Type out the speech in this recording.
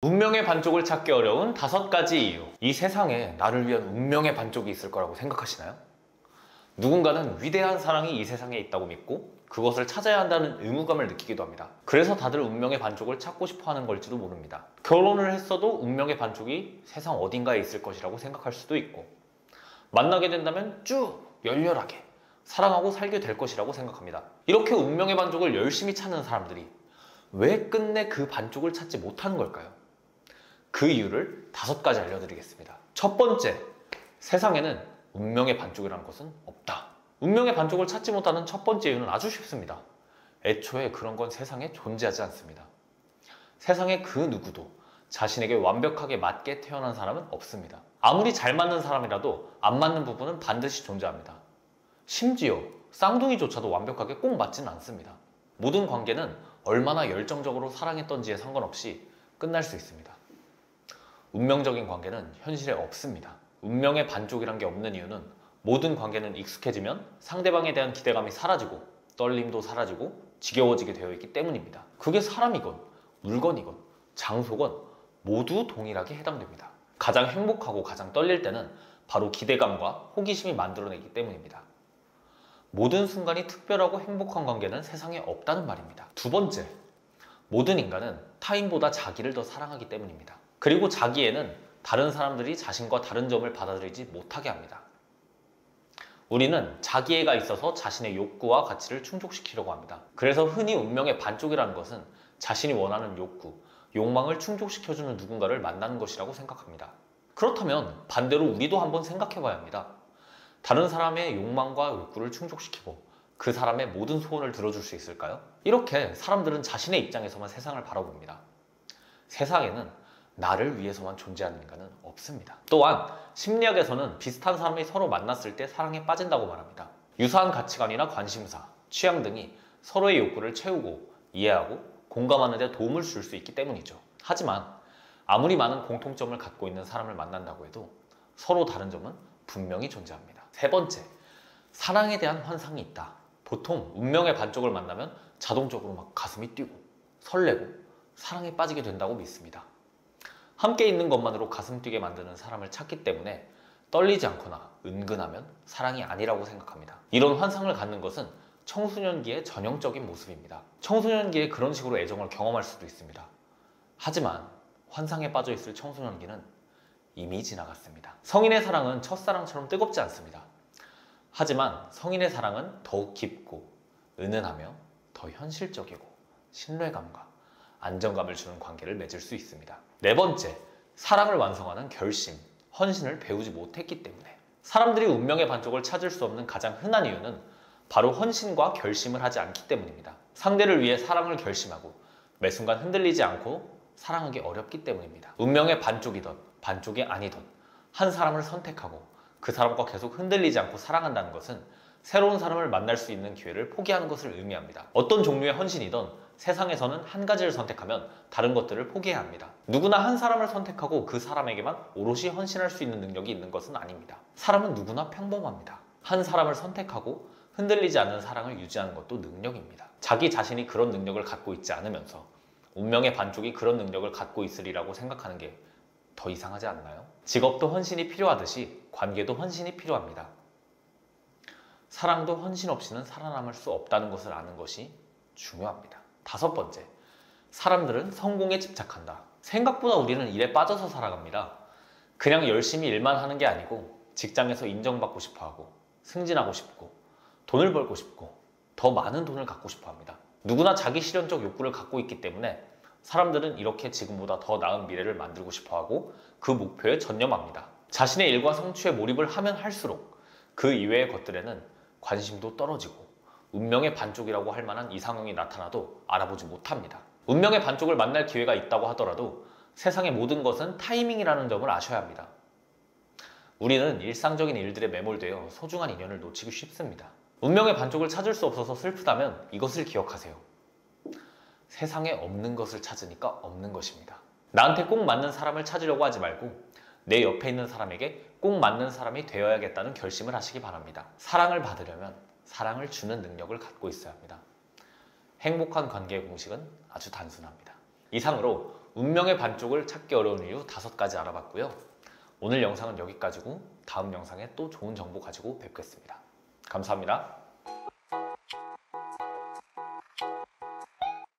운명의 반쪽을 찾기 어려운 5가지 이유. 이 세상에 나를 위한 운명의 반쪽이 있을 거라고 생각하시나요? 누군가는 위대한 사랑이 이 세상에 있다고 믿고 그것을 찾아야 한다는 의무감을 느끼기도 합니다. 그래서 다들 운명의 반쪽을 찾고 싶어 하는 걸지도 모릅니다. 결혼을 했어도 운명의 반쪽이 세상 어딘가에 있을 것이라고 생각할 수도 있고, 만나게 된다면 쭉 열렬하게 사랑하고 살게 될 것이라고 생각합니다. 이렇게 운명의 반쪽을 열심히 찾는 사람들이 왜 끝내 그 반쪽을 찾지 못하는 걸까요? 그 이유를 5가지 알려드리겠습니다. 첫 번째, 세상에는 운명의 반쪽이라는 것은 없다. 운명의 반쪽을 찾지 못하는 첫 번째 이유는 아주 쉽습니다. 애초에 그런 건 세상에 존재하지 않습니다. 세상에 그 누구도 자신에게 완벽하게 맞게 태어난 사람은 없습니다. 아무리 잘 맞는 사람이라도 안 맞는 부분은 반드시 존재합니다. 심지어 쌍둥이조차도 완벽하게 꼭 맞지는 않습니다. 모든 관계는 얼마나 열정적으로 사랑했던지에 상관없이 끝날 수 있습니다. 운명적인 관계는 현실에 없습니다. 운명의 반쪽이란 게 없는 이유는 모든 관계는 익숙해지면 상대방에 대한 기대감이 사라지고 떨림도 사라지고 지겨워지게 되어 있기 때문입니다. 그게 사람이건 물건이건 장소건 모두 동일하게 해당됩니다. 가장 행복하고 가장 떨릴 때는 바로 기대감과 호기심이 만들어내기 때문입니다. 모든 순간이 특별하고 행복한 관계는 세상에 없다는 말입니다. 두 번째, 모든 인간은 타인보다 자기를 더 사랑하기 때문입니다. 그리고 자기애는 다른 사람들이 자신과 다른 점을 받아들이지 못하게 합니다. 우리는 자기애가 있어서 자신의 욕구와 가치를 충족시키려고 합니다. 그래서 흔히 운명의 반쪽이라는 것은 자신이 원하는 욕구, 욕망을 충족시켜주는 누군가를 만나는 것이라고 생각합니다. 그렇다면 반대로 우리도 한번 생각해봐야 합니다. 다른 사람의 욕망과 욕구를 충족시키고 그 사람의 모든 소원을 들어줄 수 있을까요? 이렇게 사람들은 자신의 입장에서만 세상을 바라봅니다. 세상에는 나를 위해서만 존재하는 인간은 없습니다. 또한 심리학에서는 비슷한 사람이 서로 만났을 때 사랑에 빠진다고 말합니다. 유사한 가치관이나 관심사, 취향 등이 서로의 욕구를 채우고 이해하고 공감하는 데 도움을 줄 수 있기 때문이죠. 하지만 아무리 많은 공통점을 갖고 있는 사람을 만난다고 해도 서로 다른 점은 분명히 존재합니다. 세 번째, 사랑에 대한 환상이 있다. 보통 운명의 반쪽을 만나면 자동적으로 막 가슴이 뛰고 설레고 사랑에 빠지게 된다고 믿습니다. 함께 있는 것만으로 가슴 뛰게 만드는 사람을 찾기 때문에 떨리지 않거나 은근하면 사랑이 아니라고 생각합니다. 이런 환상을 갖는 것은 청소년기의 전형적인 모습입니다. 청소년기에 그런 식으로 애정을 경험할 수도 있습니다. 하지만 환상에 빠져 있을 청소년기는 이미 지나갔습니다. 성인의 사랑은 첫사랑처럼 뜨겁지 않습니다. 하지만 성인의 사랑은 더욱 깊고 은은하며 더 현실적이고 신뢰감과 안정감을 주는 관계를 맺을 수 있습니다. 네 번째, 사랑을 완성하는 결심, 헌신을 배우지 못했기 때문에. 사람들이 운명의 반쪽을 찾을 수 없는 가장 흔한 이유는 바로 헌신과 결심을 하지 않기 때문입니다. 상대를 위해 사랑을 결심하고 매 순간 흔들리지 않고 사랑하기 어렵기 때문입니다. 운명의 반쪽이든 반쪽이 아니든 한 사람을 선택하고 그 사람과 계속 흔들리지 않고 사랑한다는 것은 새로운 사람을 만날 수 있는 기회를 포기하는 것을 의미합니다. 어떤 종류의 헌신이든 세상에서는 한 가지를 선택하면 다른 것들을 포기해야 합니다. 누구나 한 사람을 선택하고 그 사람에게만 오롯이 헌신할 수 있는 능력이 있는 것은 아닙니다. 사람은 누구나 평범합니다. 한 사람을 선택하고 흔들리지 않는 사랑을 유지하는 것도 능력입니다. 자기 자신이 그런 능력을 갖고 있지 않으면서 운명의 반쪽이 그런 능력을 갖고 있으리라고 생각하는 게 더 이상하지 않나요? 직업도 헌신이 필요하듯이 관계도 헌신이 필요합니다. 사랑도 헌신 없이는 살아남을 수 없다는 것을 아는 것이 중요합니다. 5번째, 사람들은 성공에 집착한다. 생각보다 우리는 일에 빠져서 살아갑니다. 그냥 열심히 일만 하는 게 아니고 직장에서 인정받고 싶어하고 승진하고 싶고 돈을 벌고 싶고 더 많은 돈을 갖고 싶어 합니다. 누구나 자기 실현적 욕구를 갖고 있기 때문에 사람들은 이렇게 지금보다 더 나은 미래를 만들고 싶어하고 그 목표에 전념합니다. 자신의 일과 성취에 몰입을 하면 할수록 그 이외의 것들에는 관심도 떨어지고 운명의 반쪽이라고 할 만한 이상형이 나타나도 알아보지 못합니다. 운명의 반쪽을 만날 기회가 있다고 하더라도 세상의 모든 것은 타이밍이라는 점을 아셔야 합니다. 우리는 일상적인 일들에 매몰되어 소중한 인연을 놓치기 쉽습니다. 운명의 반쪽을 찾을 수 없어서 슬프다면 이것을 기억하세요. 세상에 없는 것을 찾으니까 없는 것입니다. 나한테 꼭 맞는 사람을 찾으려고 하지 말고 내 옆에 있는 사람에게 꼭 맞는 사람이 되어야겠다는 결심을 하시기 바랍니다. 사랑을 받으려면 사랑을 주는 능력을 갖고 있어야 합니다. 행복한 관계의 공식은 아주 단순합니다. 이상으로 운명의 반쪽을 찾기 어려운 이유 5가지 알아봤고요. 오늘 영상은 여기까지고 다음 영상에 또 좋은 정보 가지고 뵙겠습니다. 감사합니다.